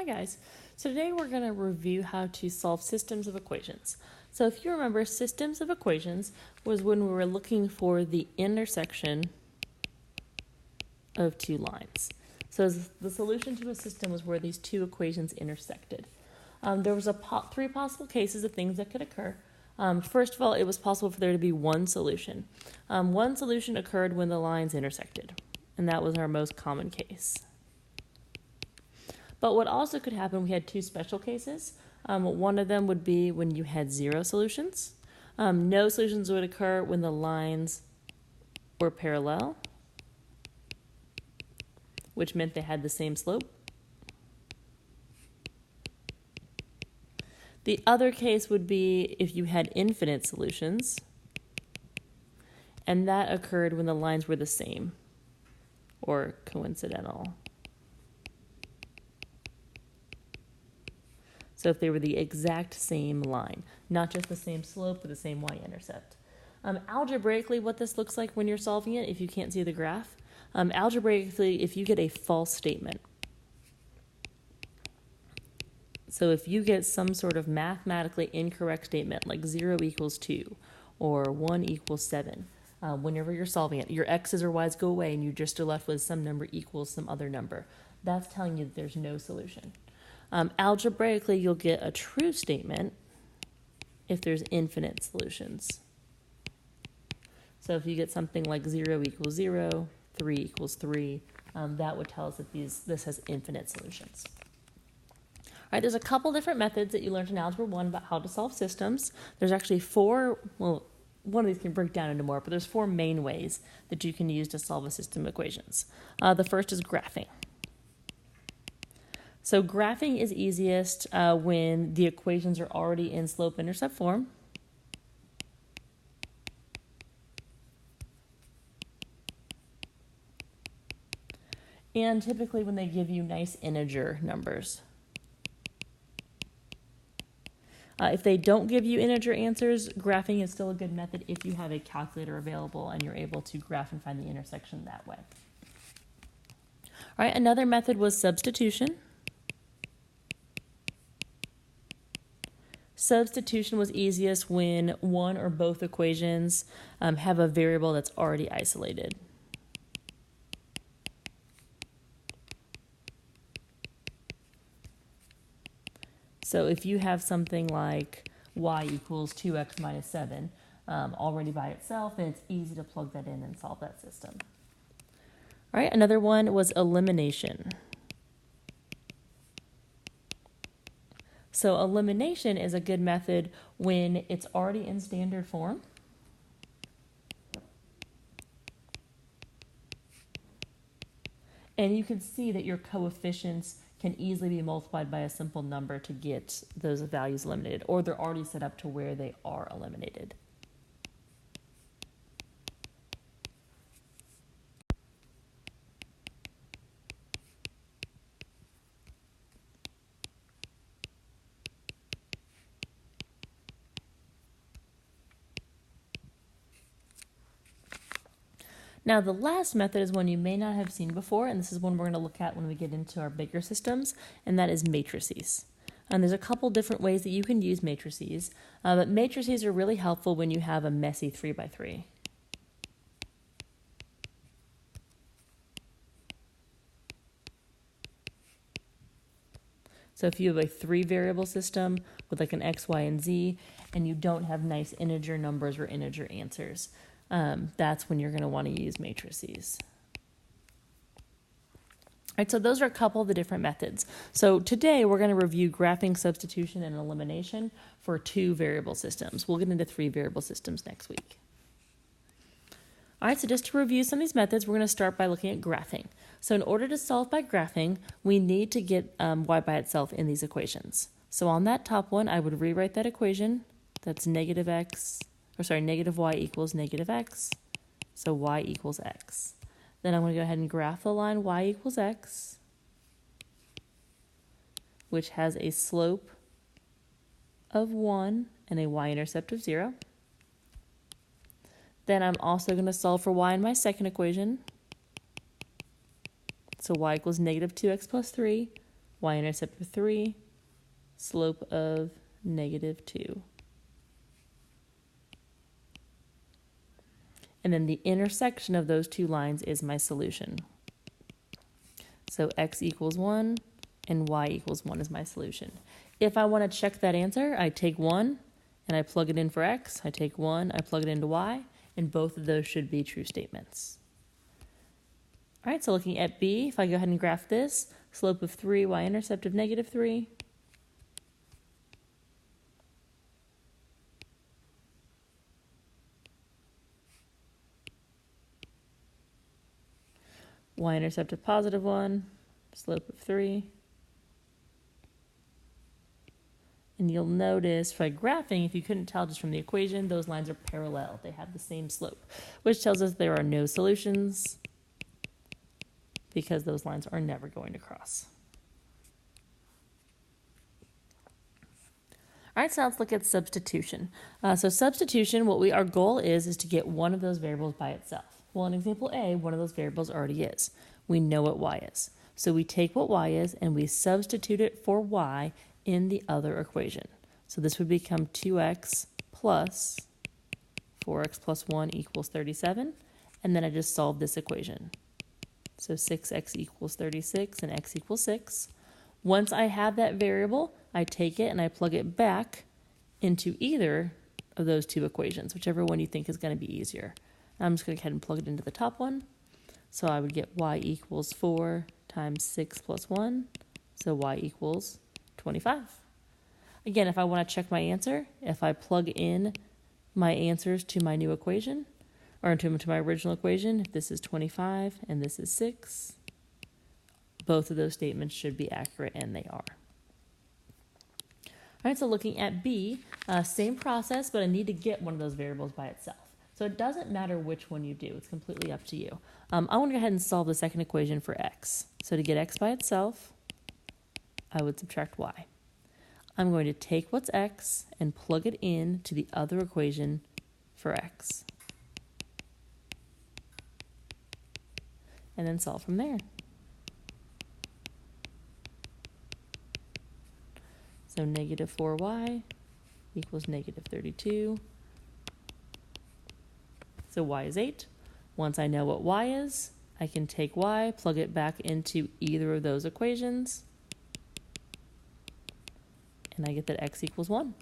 Hi guys, so today we're going to review how to solve systems of equations. So if you remember, systems of equations was when we were looking for the intersection of two lines. So the solution to a system was where these two equations intersected. There was three possible cases of things that could occur. First of all, it was possible for there to be one solution. One solution occurred when the lines intersected, and that was our most common case. But what also could happen, we had two special cases. One of them would be when you had zero solutions. No solutions would occur when the lines were parallel, which meant they had the same slope. The other case would be if you had infinite solutions, and that occurred when the lines were the same or coincidental. So if they were the exact same line, not just the same slope, but the same y-intercept. Algebraically, what this looks like when you're solving it, if you can't see the graph, algebraically, if you get a false statement, so if you get some sort of mathematically incorrect statement, like 0 equals 2, or 1 equals 7, whenever you're solving it, your x's or y's go away, and you just are left with some number equals some other number. That's telling you that there's no solution. Algebraically, you'll get a true statement if there's infinite solutions. So if you get something like 0 equals 0, 3 equals 3, that would tell us that this has infinite solutions. All right, there's a couple different methods that you learned in Algebra 1 about how to solve systems. There's actually four, well, one of these can break down into more, but there's four main ways that you can use to solve a system of equations. The first is graphing. So graphing is easiest when the equations are already in slope-intercept form. And typically when they give you nice integer numbers. If they don't give you integer answers, graphing is still a good method if you have a calculator available and you're able to graph and find the intersection that way. All right, another method was substitution. Substitution was easiest when one or both equations have a variable that's already isolated. So if you have something like y equals 2x minus 7 already by itself, then it's easy to plug that in and solve that system. All right, another one was elimination. So elimination is a good method when it's already in standard form. And you can see that your coefficients can easily be multiplied by a simple number to get those values eliminated, or they're already set up to where they are eliminated. Now, the last method is one you may not have seen before, and this is one we're going to look at when we get into our bigger systems, and that is matrices. And there's a couple different ways that you can use matrices, but matrices are really helpful when you have a messy 3x3. So if you have a 3-variable system with like an x, y, and z, and you don't have nice integer numbers or integer answers, that's when you're going to want to use matrices. All right, so those are a couple of the different methods. So today we're going to review graphing, substitution, and elimination for 2-variable systems. We'll get into 3-variable systems next week. All right, so just to review some of these methods, we're going to start by looking at graphing. So in order to solve by graphing, we need to get y by itself in these equations. So on that top one, I would rewrite that equation. That's negative y equals negative x, so y equals x. Then I'm going to go ahead and graph the line y equals x, which has a slope of 1 and a y-intercept of 0. Then I'm also going to solve for y in my second equation. So y equals negative 2x plus 3, y-intercept of 3, slope of -2. And then the intersection of those two lines is my solution. So x equals 1 and y equals 1 is my solution. If I want to check that answer, I take 1 and I plug it in for x. I take 1, I plug it into y, and both of those should be true statements. All right, so looking at B, if I go ahead and graph this, slope of 3, y-intercept of -3. Y-intercept of +1, slope of 3. And you'll notice by graphing, if you couldn't tell just from the equation, those lines are parallel. They have the same slope, which tells us there are no solutions because those lines are never going to cross. All right, so let's look at substitution. So substitution, our goal is to get one of those variables by itself. Well, in example A, one of those variables already is. We know what y is. So we take what y is and we substitute it for y in the other equation. So this would become 2x plus 4x plus 1 equals 37. And then I just solve this equation. So 6x equals 36 and x equals 6. Once I have that variable, I take it and I plug it back into either of those two equations, whichever one you think is going to be easier. I'm just going to go ahead and plug it into the top one. So I would get y equals 4 times 6 plus 1. So y equals 25. Again, if I want to check my answer, if I plug in my answers to my new equation, or to my original equation, if this is 25 and this is 6, both of those statements should be accurate, and they are. All right, so looking at B, same process, but I need to get one of those variables by itself. So it doesn't matter which one you do. It's completely up to you. I want to go ahead and solve the second equation for x. So to get x by itself, I would subtract y. I'm going to take what's x and plug it in to the other equation for x. And then solve from there. So negative 4y equals negative 32. So y is 8. Once I know what y is, I can take y, plug it back into either of those equations, and I get that x equals 1.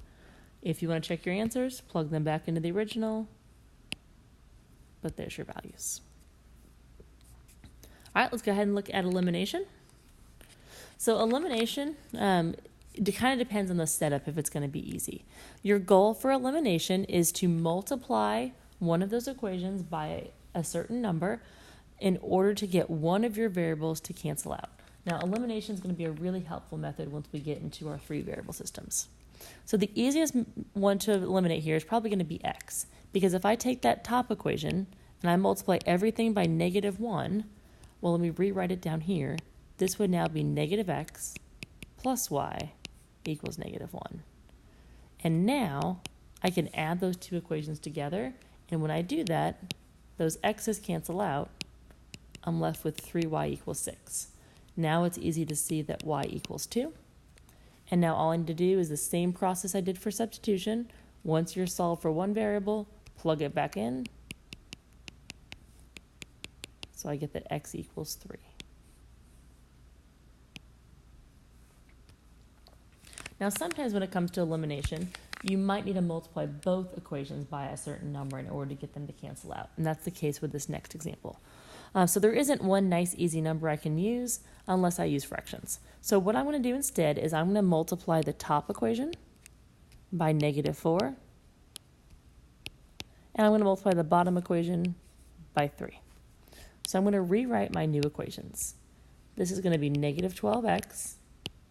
If you want to check your answers, plug them back into the original, but there's your values. All right, let's go ahead and look at elimination. So elimination, it kind of depends on the setup if it's going to be easy. Your goal for elimination is to multiply one of those equations by a certain number in order to get one of your variables to cancel out. Now, elimination is going to be a really helpful method once we get into our 3 variable systems. So the easiest one to eliminate here is probably going to be x, because if I take that top equation and I multiply everything by -1, well, let me rewrite it down here. This would now be negative x plus y equals -1. And now I can add those two equations together, and when I do that, those x's cancel out. I'm left with 3y equals 6. Now it's easy to see that y equals 2. And now all I need to do is the same process I did for substitution. Once you're solved for one variable, plug it back in. So I get that x equals 3. Now sometimes when it comes to elimination, you might need to multiply both equations by a certain number in order to get them to cancel out. And that's the case with this next example. So there isn't one nice easy number I can use unless I use fractions. So what I'm going to do instead is I'm going to multiply the top equation by -4. And I'm going to multiply the bottom equation by 3. So I'm going to rewrite my new equations. This is going to be negative 12x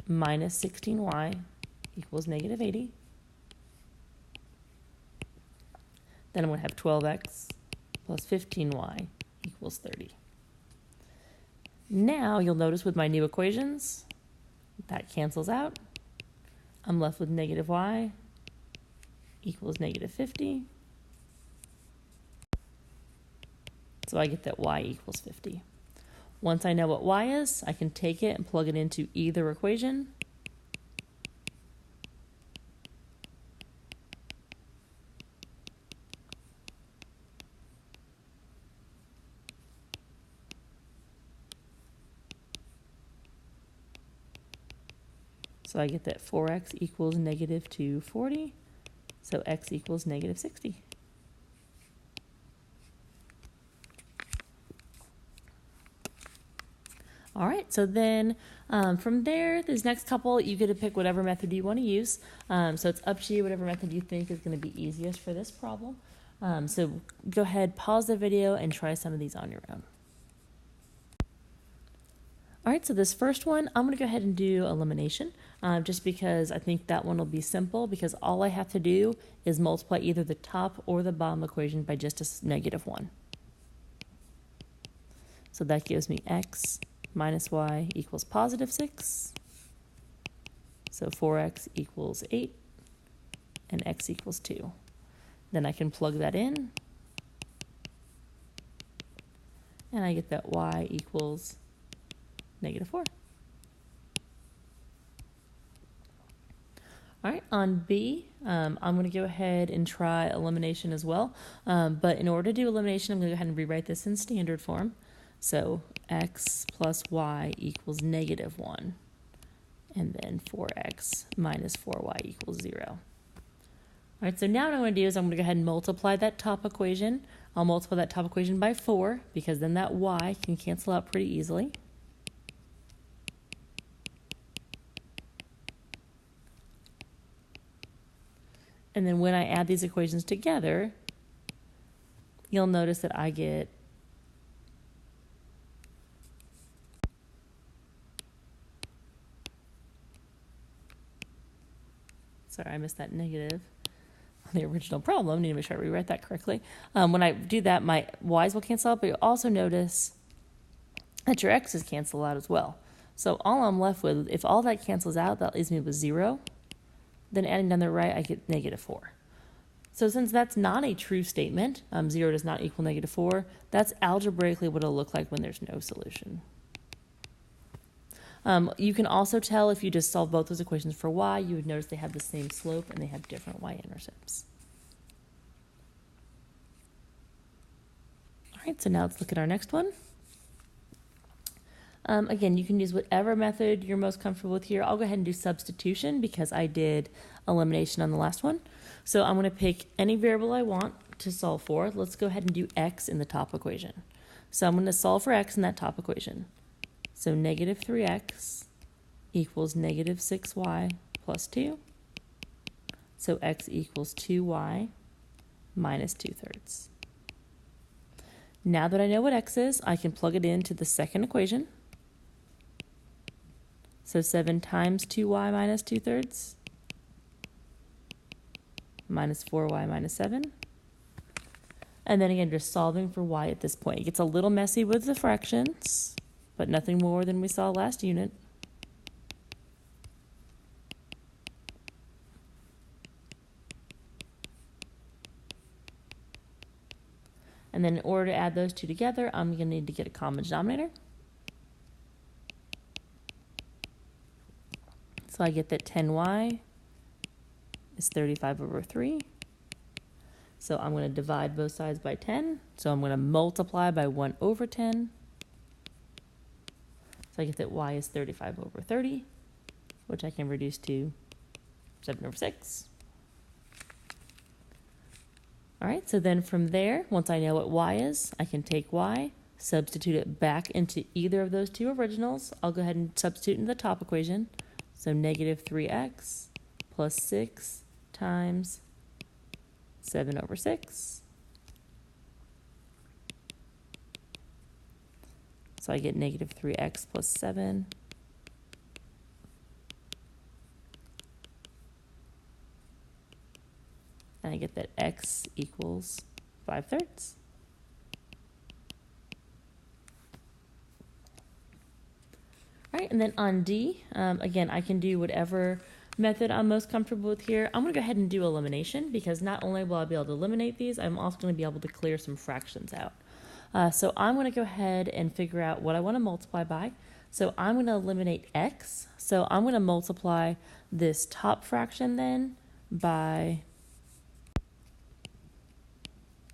minus 16y equals negative 80. Then I'm going to have 12x plus 15y equals 30. Now you'll notice with my new equations, that cancels out. I'm left with negative y equals negative 50. So I get that y equals 50. once I know what y is, I can take it and plug it into either equation. So I get that 4x equals negative 240, so x equals negative 60. All right, so then from there, these next couple, you get to pick whatever method you want to use. So it's up to you, whatever method you think is going to be easiest for this problem. So go ahead, pause the video, and try some of these on your own. All right, so this first one, I'm going to go ahead and do elimination, just because I think that one will be simple, because all I have to do is multiply either the top or the bottom equation by just a negative 1. So that gives me x minus y equals positive 6. So 4x equals 8, and x equals 2. Then I can plug that in, and I get that y equals negative 4. All right, on B, I'm going to go ahead and try elimination as well. But in order to do elimination, I'm going to go ahead and rewrite this in standard form. So x plus y equals negative 1, and then 4x minus 4y equals 0. All right, so now what I'm going to do is I'm going to go ahead and multiply that top equation. I'll multiply that top equation by 4, because then that y can cancel out pretty easily. And then when I add these equations together, you'll notice that I get sorry, I missed that negative on the original problem. I need to make sure I rewrite that correctly. When I do that, my y's will cancel out, but you'll also notice that your x's cancel out as well. So all I'm left with, if all that cancels out, that leaves me with 0. Then adding down the right, I get negative 4. So since that's not a true statement, 0 does not equal negative 4, that's algebraically what it'll look like when there's no solution. You can also tell if you just solve both those equations for y, you would notice they have the same slope and they have different y-intercepts. All right, so now let's look at our next one. Again, you can use whatever method you're most comfortable with here. I'll go ahead and do substitution because I did elimination on the last one. So I'm going to pick any variable I want to solve for. Let's go ahead and do x in the top equation. So I'm going to solve for x in that top equation. So negative 3x equals negative 6y plus 2. So x equals 2y minus 2/3. Now that I know what x is, I can plug it into the second equation. So 7 times 2y minus 2/3 minus 4y minus 7. And then again, just solving for y at this point. It gets a little messy with the fractions, but nothing more than we saw last unit. And then in order to add those two together, I'm going to need to get a common denominator. So I get that 10y is 35 over 3. So I'm going to divide both sides by 10. So I'm going to multiply by 1 over 10. So I get that y is 35 over 30, which I can reduce to 7 over 6. All right, so then from there, once I know what y is, I can take y, substitute it back into either of those two originals. I'll go ahead and substitute into the top equation. So negative 3x plus 6 times 7 over 6. So I get negative 3x plus 7. And I get that x equals 5/3. All right, and then on D, again, I can do whatever method I'm most comfortable with here. I'm going to go ahead and do elimination because not only will I be able to eliminate these, I'm also going to be able to clear some fractions out. So I'm going to go ahead and figure out what I want to multiply by. So I'm going to eliminate x. So I'm going to multiply this top fraction then by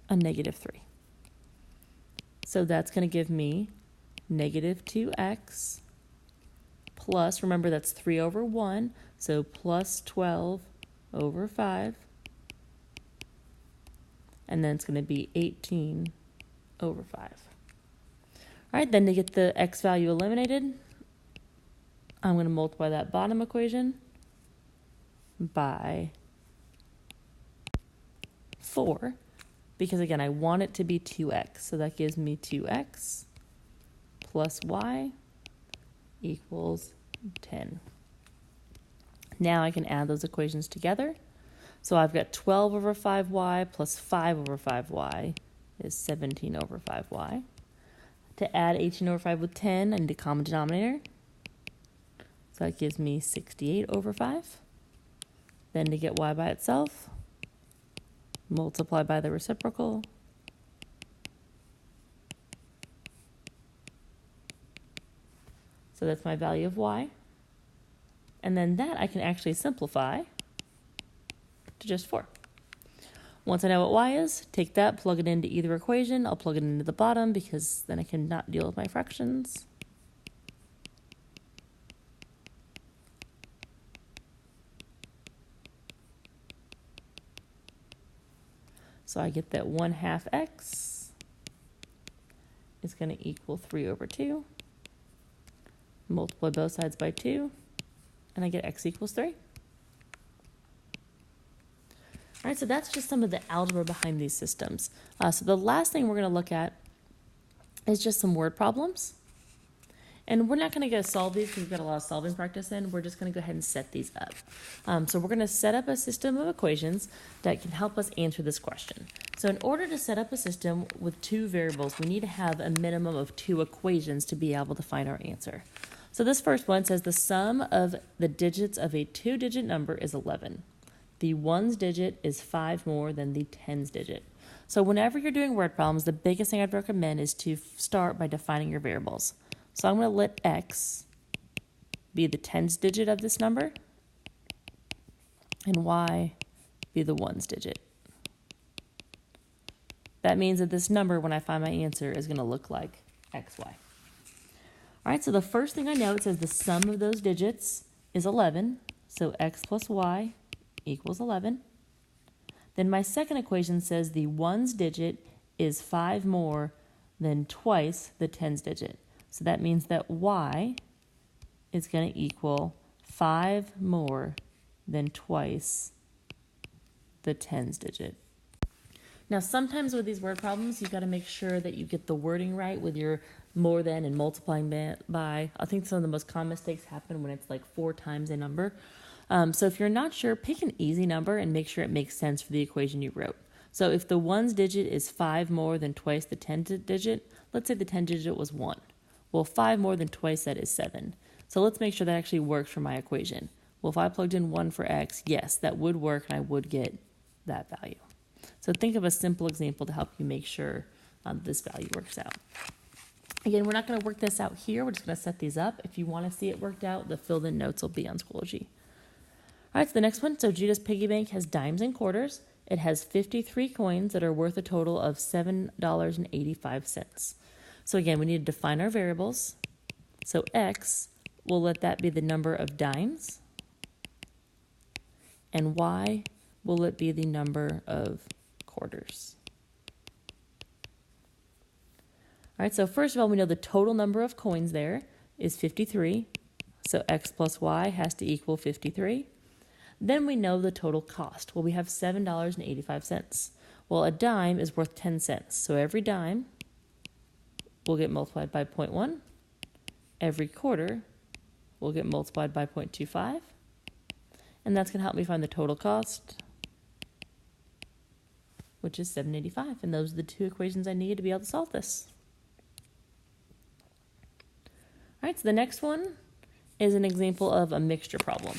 a -3. So that's going to give me -2x plus, remember that's 3 over 1, so plus 12 over 5. And then it's going to be 18 over 5. All right, then to get the x value eliminated, I'm going to multiply that bottom equation by 4, because again, I want it to be 2x. So that gives me 2x plus y equals 10. Now I can add those equations together. So I've got 12 over 5y plus 5 over 5y is 17 over 5y. To add 18 over 5 with 10, I need a common denominator. So that gives me 68 over 5. Then to get y by itself, multiply by the reciprocal. So that's my value of y. And then that I can actually simplify to just 4. Once I know what y is, take that, plug it into either equation. I'll plug it into the bottom because then I can not deal with my fractions. So I get that 1/2 x is going to equal 3 over 2. Multiply both sides by 2, and I get x equals 3. All right, so that's just some of the algebra behind these systems. So the last thing we're going to look at is just some word problems. And we're not going to go solve these because we've got a lot of solving practice in. We're just going to go ahead and set these up. So we're going to set up a system of equations that can help us answer this question. So in order to set up a system with 2 variables, we need to have a minimum of 2 equations to be able to find our answer. So this first one says the sum of the digits of a 2-digit number is 11. The 1's digit is 5 more than the 10's digit. So whenever you're doing word problems, the biggest thing I'd recommend is to start by defining your variables. So I'm going to let x be the 10's digit of this number and y be the 1's digit. That means that this number, when I find my answer, is going to look like xy. All right, so the first thing I know, it says the sum of those digits is 11. So x plus y equals 11. Then my second equation says the 1's digit is 5 more than twice the 10's digit. So that means that y is going to equal 5 more than twice the 10's digit. Now, sometimes with these word problems, you've got to make sure that you get the wording right with your more than and multiplying by. I think some of the most common mistakes happen when it's like 4 times a number. So if you're not sure, pick an easy number and make sure it makes sense for the equation you wrote. So if the 1's digit is 5 more than twice the 10's digit, let's say the 10 digit was 1. Well, 5 more than twice that is 7. So let's make sure that actually works for my equation. Well, if I plugged in 1 for x, yes, that would work and I would get that value. So think of a simple example to help you make sure this value works out. Again, we're not going to work this out here. We're just going to set these up. If you want to see it worked out, the filled-in notes will be on Schoology. All right, so the next one. So Judah's piggy bank has dimes and quarters. It has 53 coins that are worth a total of $7.85. So again, we need to define our variables. So x, we'll let that be the number of dimes. And y, will it be the number of quarters? All right, so first of all, we know the total number of coins there is 53. So x plus y has to equal 53. Then we know the total cost. Well, we have $7.85. Well, a dime is worth 10 cents. So every dime will get multiplied by 0.1. Every quarter will get multiplied by 0.25. And that's going to help me find the total cost, which is $7.85. And those are the 2 equations I need to be able to solve this. All right, so the next one is an example of a mixture problem.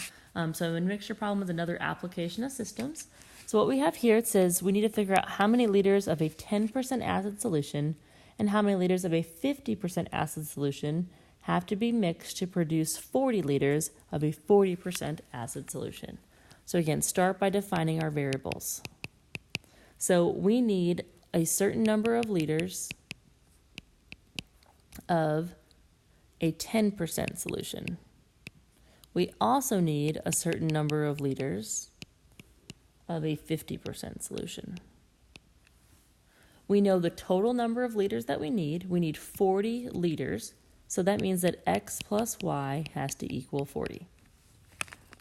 So a mixture problem is another application of systems. So what we have here, it says we need to figure out how many liters of a 10% acid solution and how many liters of a 50% acid solution have to be mixed to produce 40 liters of a 40% acid solution. So again, start by defining our variables. So we need a certain number of liters of a 10% solution. We also need a certain number of liters of a 50% solution. We know the total number of liters that we need. We need 40 liters, so that means that x plus y has to equal 40.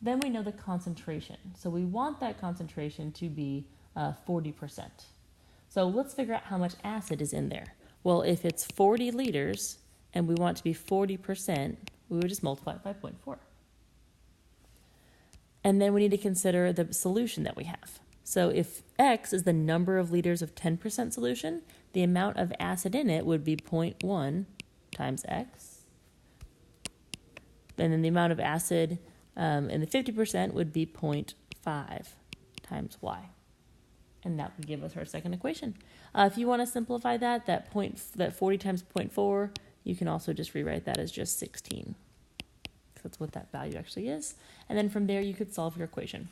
Then we know the concentration. So we want that concentration to be 40%. So let's figure out how much acid is in there. Well, if it's 40 liters and we want it to be 40%, we would just multiply it by 0.4. And then we need to consider the solution that we have. So if x is the number of liters of 10% solution, the amount of acid in it would be 0.1 times x. And then the amount of acid in the 50% would be 0.5 times y. And that would give us our second equation. If you want to simplify that 40 times 0.4, you can also just rewrite that as just 16. That's what that value actually is. And then from there, you could solve your equation.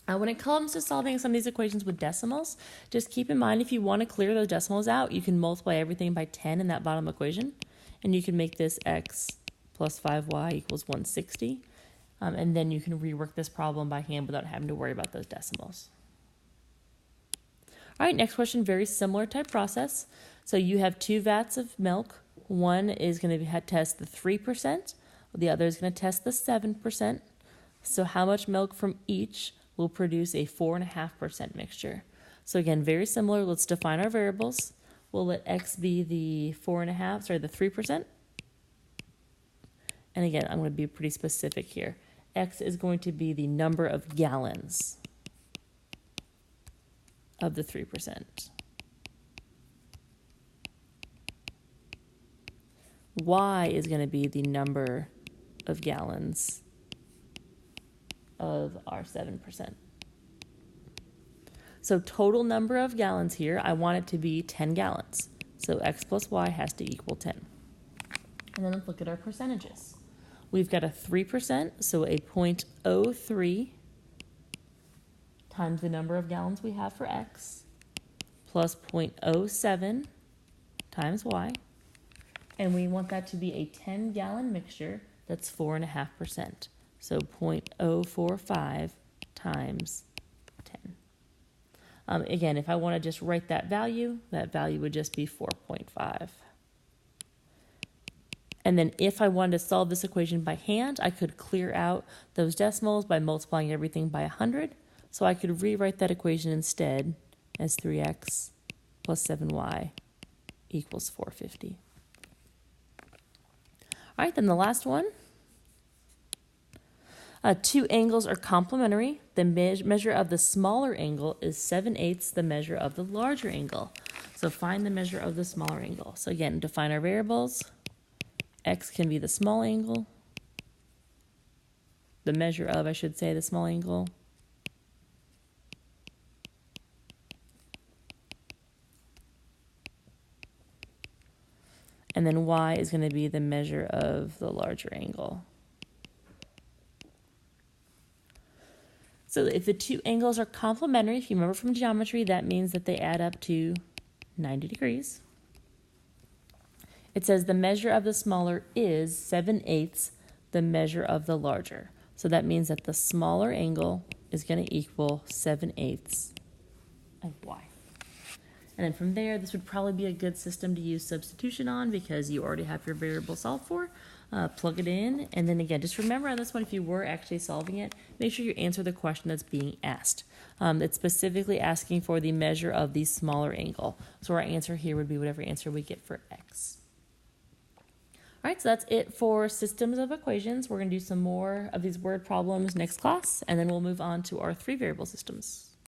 When it comes to solving some of these equations with decimals, just keep in mind if you want to clear those decimals out, you can multiply everything by 10 in that bottom equation. And you can make this x plus 5y equals 160. And then you can rework this problem by hand without having to worry about those decimals. All right, next question, very similar type process. So you have 2 vats of milk. One is going to test the 3%. The other is going to test the 7%. So how much milk from each will produce a 4.5% mixture? So again, very similar. Let's define our variables. We'll let x be the 3%. And again, I'm going to be pretty specific here. X is going to be the number of gallons of the 3%. Y is going to be the number of gallons of our 7%. So total number of gallons here, I want it to be 10 gallons. So x plus y has to equal 10. And then let's look at our percentages. We've got a 3%, so a 0.03 times the number of gallons we have for x, plus 0.07 times y. And we want that to be a 10-gallon mixture. That's 4.5%. So 0.045 times 10. Again, if I want to just write that value would just be 4.5. And then if I wanted to solve this equation by hand, I could clear out those decimals by multiplying everything by 100. So I could rewrite that equation instead as 3x plus 7y equals 450. All right, then the last one. 2 angles are complementary. The measure of the smaller angle is 7/8 the measure of the larger angle. So find the measure of the smaller angle. So again, define our variables. X can be the small angle. The measure of, I should say, the small angle. And then y is going to be the measure of the larger angle. So if the 2 angles are complementary, if you remember from geometry, that means that they add up to 90 degrees. It says the measure of the smaller is 7/8 the measure of the larger. So that means that the smaller angle is going to equal 7/8 of y. And then from there, this would probably be a good system to use substitution on because you already have your variable solved for. Plug it in, and then again, just remember on this one, if you were actually solving it, make sure you answer the question that's being asked. It's specifically asking for the measure of the smaller angle. So our answer here would be whatever answer we get for x. All right, so that's it for systems of equations. We're going to do some more of these word problems next class, and then we'll move on to our 3 variable systems.